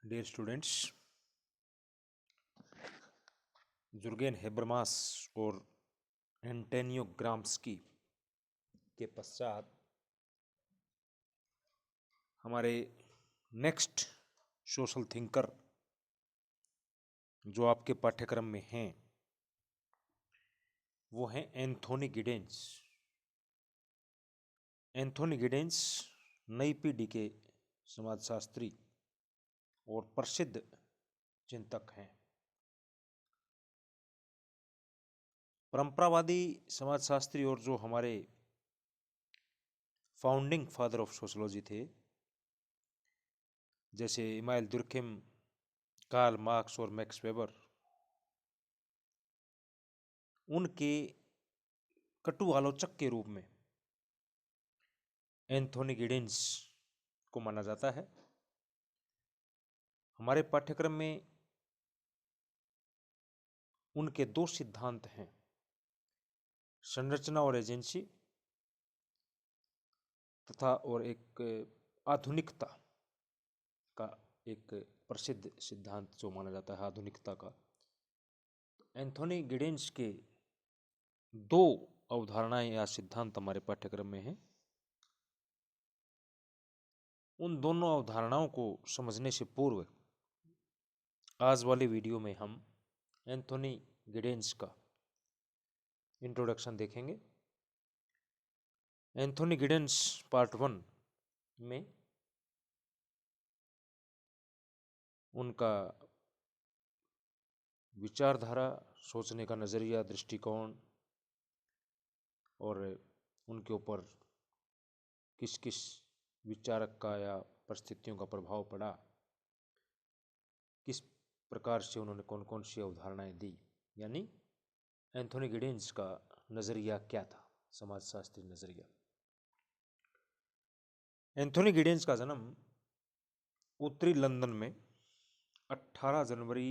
Dear students, Jurgen Habermas और Antonio Gramsci के पश्चात हमारे नेक्स्ट सोशल थिंकर जो आपके पाठ्यक्रम में हैं वो हैं एंथोनी गिडेंस। एंथोनी गिडेंस नई पीढ़ी के समाजशास्त्री और प्रसिद्ध चिंतक हैं। परंपरावादी समाजशास्त्री और जो हमारे फाउंडिंग फादर ऑफ सोशोलॉजी थे, जैसे इमानुएल दुर्खिम, कार्ल मार्क्स और मैक्स वेबर, उनके कटु आलोचक के रूप में एंथोनी गिडेंस को माना जाता है। हमारे पाठ्यक्रम में उनके दो सिद्धांत हैं, संरचना और एजेंसी तथा और एक आधुनिकता का एक प्रसिद्ध सिद्धांत जो माना जाता है आधुनिकता का। एंथोनी गिडेंस के दो अवधारणाएं या सिद्धांत हमारे पाठ्यक्रम में हैं। उन दोनों अवधारणाओं को समझने से पूर्व आज वाली वीडियो में हम एंथोनी गिडेंस का इंट्रोडक्शन देखेंगे। एंथोनी गिडेंस पार्ट 1 में उनका विचारधारा, सोचने का नज़रिया, दृष्टिकोण और उनके ऊपर किस किस विचारक का या परिस्थितियों का प्रभाव पड़ा, किस प्रकार से उन्होंने कौन कौन सी अवधारणाएं दी, यानी एंथोनी गिडेंस का नज़रिया क्या था, समाजशास्त्री नज़रिया। एंथोनी गिडेंस का जन्म उत्तरी लंदन में 18 जनवरी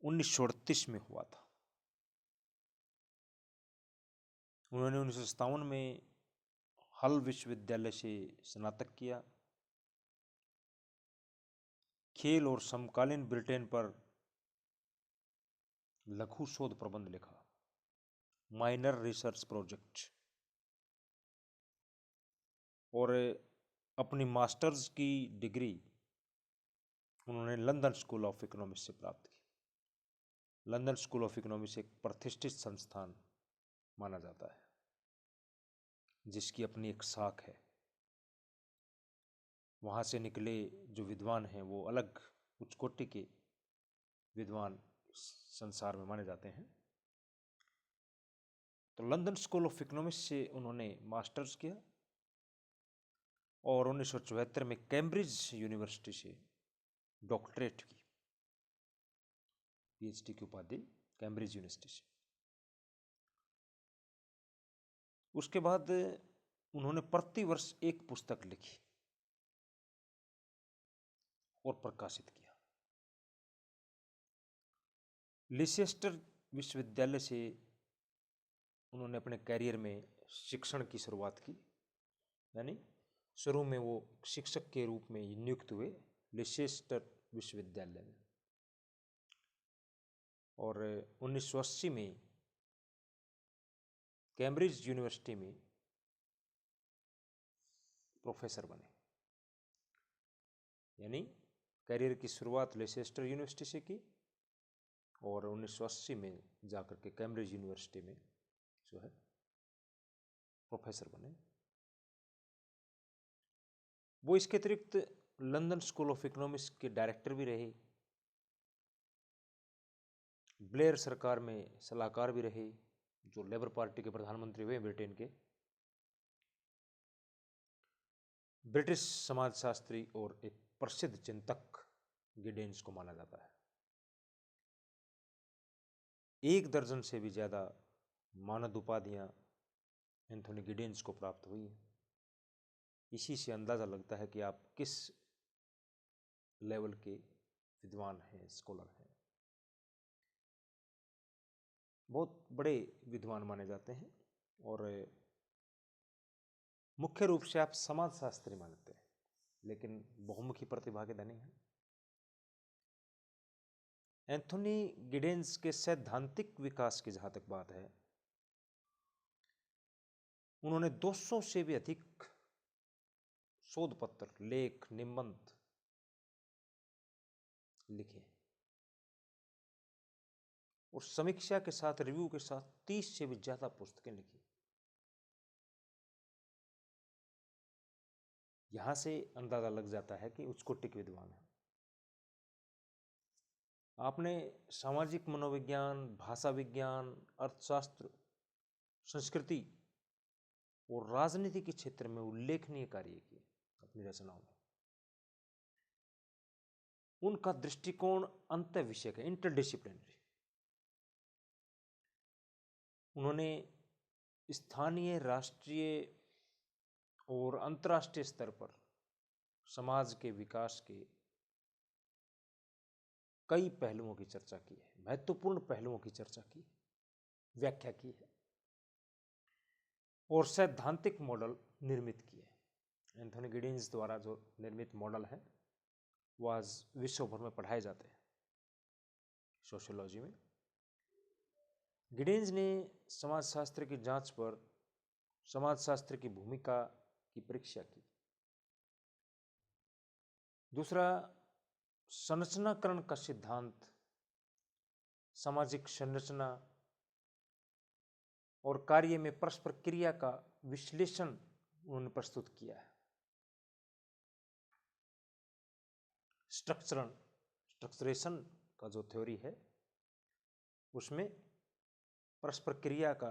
1938 में हुआ था। उन्होंने 1957 में हल विश्वविद्यालय से स्नातक किया। खेल और समकालीन ब्रिटेन पर लघु शोध प्रबंध लिखा, माइनर रिसर्च प्रोजेक्ट, और अपनी मास्टर्स की डिग्री उन्होंने लंदन स्कूल ऑफ इकोनॉमिक्स से प्राप्त की। लंदन स्कूल ऑफ इकोनॉमिक्स एक प्रतिष्ठित संस्थान माना जाता है जिसकी अपनी एक शाख है। वहाँ से निकले जो विद्वान हैं वो अलग उच्च कोटि के विद्वान संसार में माने जाते हैं। तो लंदन स्कूल ऑफ इकोनॉमिक्स से उन्होंने मास्टर्स किया और 1974 में कैम्ब्रिज यूनिवर्सिटी से डॉक्टरेट की, पीएचडी की उपाधि कैम्ब्रिज यूनिवर्सिटी से। उसके बाद उन्होंने प्रति वर्ष एक पुस्तक लिखी और प्रकाशित किया। लिसेस्टर विश्वविद्यालय से उन्होंने अपने कैरियर में शिक्षण की शुरुआत की, यानी शुरू में वो शिक्षक के रूप में नियुक्त हुए लिसेस्टर विश्वविद्यालय में, और 1980 में कैम्ब्रिज यूनिवर्सिटी में प्रोफेसर बने। यानी करियर की शुरुआत लिसेस्टर यूनिवर्सिटी से की और 1980 में जाकर के कैम्ब्रिज यूनिवर्सिटी में जो है प्रोफेसर बने। वो इसके अतिरिक्त लंदन स्कूल ऑफ इकोनॉमिक्स के डायरेक्टर भी रहे, ब्लेयर सरकार में सलाहकार भी रहे, जो लेबर पार्टी के प्रधानमंत्री हुए ब्रिटेन के। ब्रिटिश समाजशास्त्री और एक प्रसिद्ध चिंतक गिडेंस को माना जाता है। 1 दर्जन से भी ज़्यादा मानद उपाधियाँ एंथोनी गिडेंस को प्राप्त हुई हैं। इसी से अंदाज़ा लगता है कि आप किस लेवल के विद्वान हैं, स्कॉलर हैं। बहुत बड़े विद्वान माने जाते हैं और मुख्य रूप से आप समाजशास्त्री मानते हैं, लेकिन बहुमुखी प्रतिभा के धनी हैं। एंथोनी गिडेंस के सैद्धांतिक विकास की जहां तक बात है, उन्होंने 200 से भी अधिक शोध पत्र, लेख, निबंध लिखे और समीक्षा के साथ, रिव्यू के साथ 30 से भी ज्यादा पुस्तकें लिखी। यहां से अंदाजा लग जाता है कि उसको टिक विद्वान है। आपने सामाजिक मनोविज्ञान, भाषा विज्ञान, अर्थशास्त्र, संस्कृति और राजनीति के क्षेत्र में उल्लेखनीय कार्य किए अपनी रचनाओं में। उनका दृष्टिकोण अंतः विषयक है, इंटरडिसिप्लिनरी। उन्होंने स्थानीय, राष्ट्रीय और अंतर्राष्ट्रीय स्तर पर समाज के विकास के कई पहलुओं की चर्चा की है, महत्वपूर्ण पहलुओं की चर्चा की, व्याख्या की है और सैद्धांतिक मॉडल निर्मित किए। एंथोनी गिडेंस द्वारा जो निर्मित मॉडल है वो आज विश्व भर में पढ़ाए जाते हैं सोशियोलॉजी में। गिडेंस ने समाजशास्त्र की जांच पर समाजशास्त्र की भूमिका की परीक्षा की। दूसरा, संरचनाकरण का सिद्धांत, सामाजिक संरचना और कार्य में परस्पर क्रिया का विश्लेषण उन्होंने प्रस्तुत किया है। स्ट्रक्चरेशन का जो थ्योरी है उसमें परस्पर क्रिया का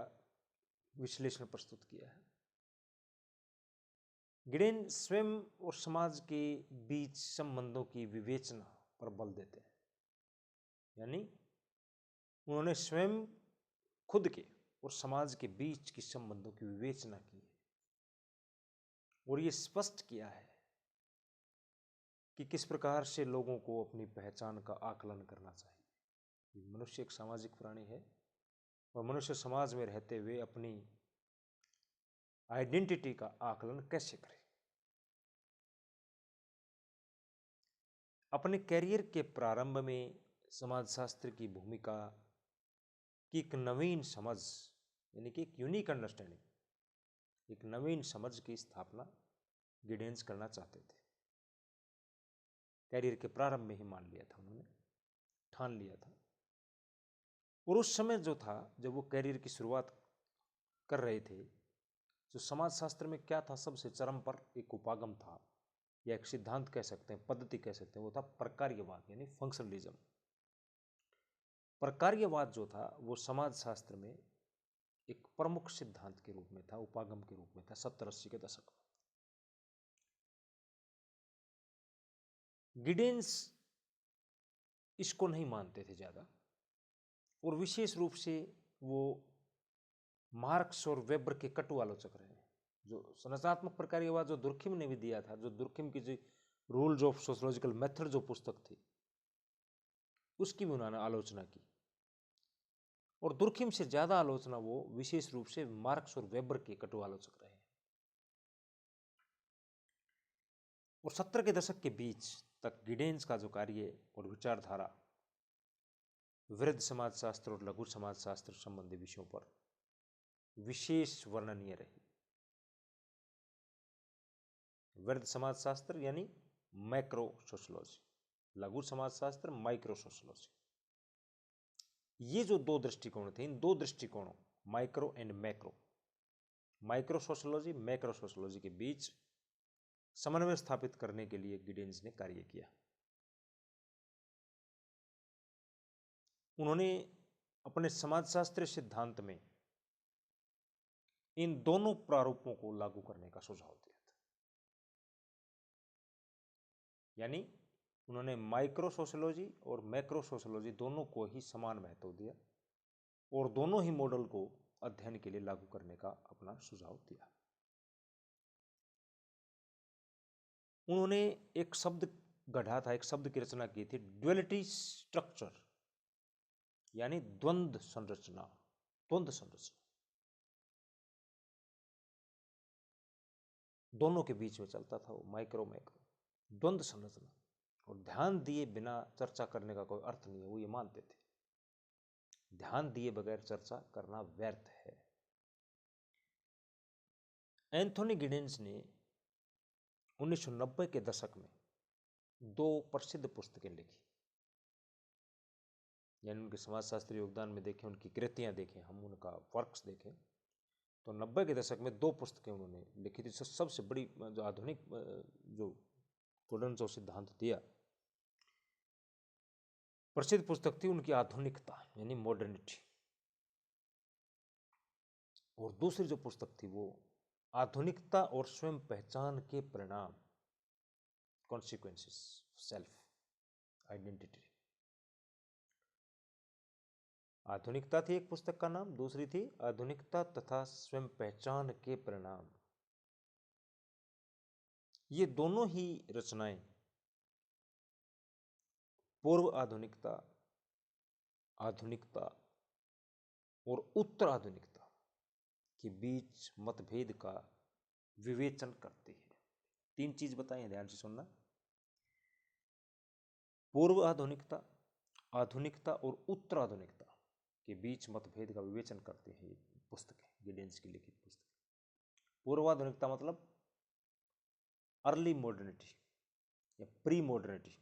विश्लेषण प्रस्तुत किया है। गिडेंस स्वयं और समाज के बीच संबंधों की विवेचना पर बल देते हैं, यानी उन्होंने स्वयं, खुद के और समाज के बीच की संबंधों की विवेचना की है और ये स्पष्ट किया है कि किस प्रकार से लोगों को अपनी पहचान का आकलन करना चाहिए। मनुष्य एक सामाजिक प्राणी है और मनुष्य समाज में रहते हुए अपनी आइडेंटिटी का आकलन कैसे करे। अपने कैरियर के प्रारंभ में समाजशास्त्र की भूमिका की एक नवीन समझ, यानी कि एक यूनिक अंडरस्टैंडिंग, एक नवीन समझ की स्थापना गिडेंस करना चाहते थे। कैरियर के प्रारंभ में ही मान लिया था उन्होंने, ठान लिया था। और उस समय जो था, जब वो कैरियर की शुरुआत कर रहे थे, जो समाजशास्त्र में क्या था, सबसे चरम पर एक उपागम था या एक सिद्धांत कह सकते हैं, पद्धति कह सकते हैं, वो था प्रकार्यवाद, यानी फंक्शनलिज्म। प्रकार्यवाद जो था वो समाजशास्त्र में एक प्रमुख सिद्धांत के रूप में था, उपागम के रूप में था 70-80 के दशक में। गिडेंस इसको नहीं मानते थे ज्यादा, और विशेष रूप से वो मार्क्स और वेबर के कटु आलोचक रहे। जो संरचनात्मक प्रकार्यवाद जो दुर्खिम ने भी दिया था, जो दुर्खिम की जो रूल्स ऑफ सोशियोलॉजिकल मेथड जो पुस्तक थी, उसकी भी उन्होंने आलोचना की। और दुर्खिम से ज्यादा आलोचना वो विशेष रूप से मार्क्स और वेबर के कटु आलोचक रहे। और 70 के दशक के बीच तक गिडेंस का जो कार्य और विचारधारा वृद्ध समाजशास्त्र और लघु समाजशास्त्र संबंधी विषयों पर विशेष वर्णनीय रही। वृद्ध समाजशास्त्र यानी मैक्रो सोशियोलॉजी, लघु समाजशास्त्र माइक्रो सोशियोलॉजी। ये जो दो दृष्टिकोण थे, इन दो दृष्टिकोणों micro and macro, micro sociology, macro sociology के बीच समन्वय स्थापित करने के लिए गिडेंस ने कार्य किया। उन्होंने अपने समाजशास्त्र सिद्धांत में इन दोनों प्रारूपों को लागू करने का सुझाव दिया था। यानी उन्होंने माइक्रो सोशियोलॉजी और मैक्रो सोशियोलॉजी दोनों को ही समान महत्व दिया और दोनों ही मॉडल को अध्ययन के लिए लागू करने का अपना सुझाव दिया। उन्होंने एक शब्द गढ़ा था, एक शब्द की रचना की थी, ड्युअलिटी स्ट्रक्चर, यानी द्वंद्व संरचना। द्वंद्व संरचना दोनों के बीच में चलता था वो, माइक्रो मैक्रो, द्वंद्व संरचना। और ध्यान दिए बिना चर्चा करने का कोई अर्थ नहीं है, वो ये मानते थे। ध्यान दिए बगैर चर्चा करना व्यर्थ है। एंथोनी गिडेंस ने 1990 के दशक में 2 प्रसिद्ध पुस्तकें लिखी, यानी उनके समाजशास्त्री योगदान में देखें, उनकी कृतियां देखें, हम उनका वर्क्स देखें, तो 90 के दशक में 2 पुस्तकें उन्होंने लिखी थी। सबसे बड़ी जो आधुनिक जो गुडेंस सिद्धांत दिया, प्रसिद्ध पुस्तक थी उनकी आधुनिकता यानी मॉडर्निटी, और दूसरी जो पुस्तक थी वो आधुनिकता और स्वयं पहचान के परिणाम, कॉन्सिक्वेंसेस सेल्फ आइडेंटिटी। आधुनिकता थी एक पुस्तक का नाम, दूसरी थी आधुनिकता तथा स्वयं पहचान के परिणाम। ये दोनों ही रचनाएं पूर्व आधुनिकता, आधुनिकता और उत्तर आधुनिकता के बीच मतभेद का विवेचन करती है। 3 चीज बताई हैं, ध्यान से सुनना। पूर्व आधुनिकता, आधुनिकता और उत्तर आधुनिकता के बीच मतभेद का विवेचन करती है ये पुस्तकें, गिडेंस की लिखित पुस्तक। पूर्व आधुनिकता मतलब अर्ली मॉडर्निटी या प्री मॉडर्निटी,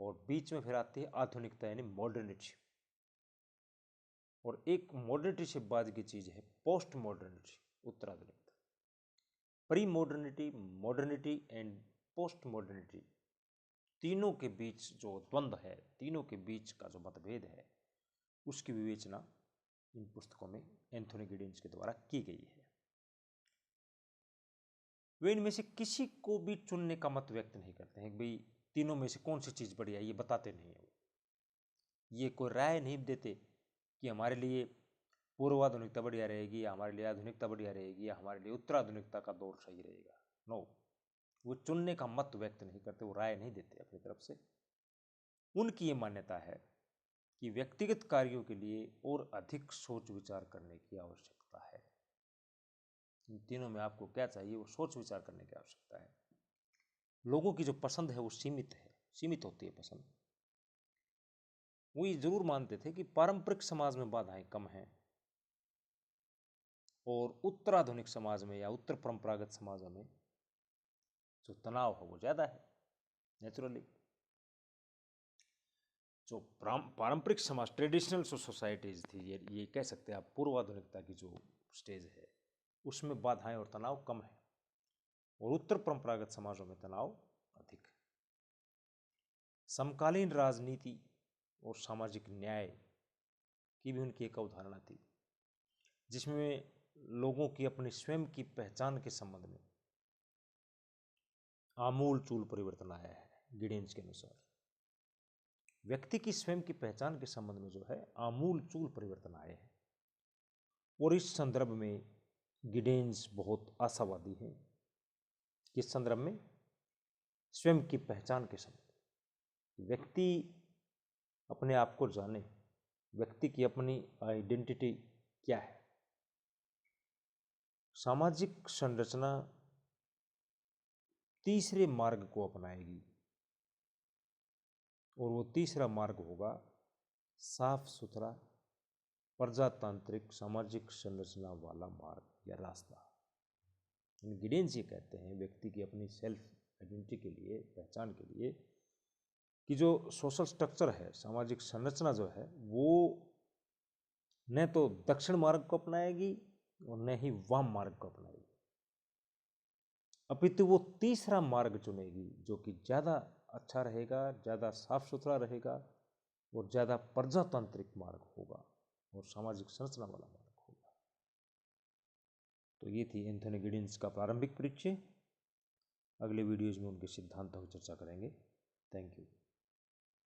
और बीच में फिर आती है आधुनिकता यानी मॉडर्निटी, और एक मॉडर्निटी से बाद की चीज है पोस्ट मॉडर्निटी, उत्तर आधुनिकता। Pre modernity, modernity and post modernity, तीनों के बीच जो द्वंद्व है, तीनों के बीच का जो मतभेद है, उसकी विवेचना इन पुस्तकों में एंथोनी गिडेंस के द्वारा की गई है। वे इनमें से किसी को भी चुनने का मत व्यक्त नहीं करते हैं कि भाई तीनों में से कौन सी चीज बढ़िया है, ये बताते नहीं है। ये कोई राय नहीं देते कि हमारे लिए पूर्व आधुनिकता बढ़िया रहेगी या हमारे लिए आधुनिकता बढ़िया रहेगी या हमारे लिए उत्तर आधुनिकता का दौर सही रहेगा। नो, वो चुनने का मत व्यक्त नहीं करते, वो राय नहीं देते अपनी तरफ से। उनकी ये मान्यता है कि व्यक्तिगत कार्यों के लिए और अधिक सोच विचार करने की आवश्यकता है। इन तीनों में आपको क्या चाहिए, वो सोच विचार करने की आवश्यकता है। लोगों की जो पसंद है वो सीमित है, सीमित होती है पसंद। वो ये जरूर मानते थे कि पारंपरिक समाज में बाधाएं कम हैं और उत्तराधुनिक समाज में या उत्तर परंपरागत समाजों में जो तनाव है वो ज्यादा है। नेचुरली जो पारंपरिक समाज, ट्रेडिशनल सोसाइटीज थी, ये कह सकते हैं आप, पूर्व आधुनिकता की जो स्टेज है उसमें बाधाएं और तनाव कम है, और उत्तर परंपरागत समाजों में तनाव अधिक है। समकालीन राजनीति और सामाजिक न्याय की भी उनकी एक अवधारणा थी, जिसमें लोगों की अपनी स्वयं की पहचान के संबंध में आमूल चूल परिवर्तन आया है। गिडेंस के अनुसार व्यक्ति की स्वयं की पहचान के संबंध में जो है आमूल चूल परिवर्तन आए हैं, और इस संदर्भ में गिडेंस बहुत आशावादी हैं। किस संदर्भ में? स्वयं की पहचान के संबंध। व्यक्ति अपने आप को जाने, व्यक्ति की अपनी आइडेंटिटी क्या है। सामाजिक संरचना तीसरे मार्ग को अपनाएगी, और वो तीसरा मार्ग होगा साफ सुथरा प्रजातांत्रिक सामाजिक संरचना वाला मार्ग या रास्ता। गिडेंस ये कहते हैं व्यक्ति की अपनी सेल्फ आइडेंटिटी के लिए, पहचान के लिए, कि जो सोशल स्ट्रक्चर है, सामाजिक संरचना जो है, वो न तो दक्षिण मार्ग को अपनाएगी और न ही वाम मार्ग को अपनाएगी, अपितु वो तीसरा मार्ग चुनेगी जो कि ज़्यादा अच्छा रहेगा, ज़्यादा साफ सुथरा रहेगा और ज़्यादा प्रजातांत्रिक मार्ग होगा और सामाजिक संरचना वाला मार्ग होगा। तो ये थी एंथोनी गिडेंस का प्रारंभिक परिचय। अगले वीडियोज में उनके सिद्धांतों की चर्चा करेंगे। Thank you.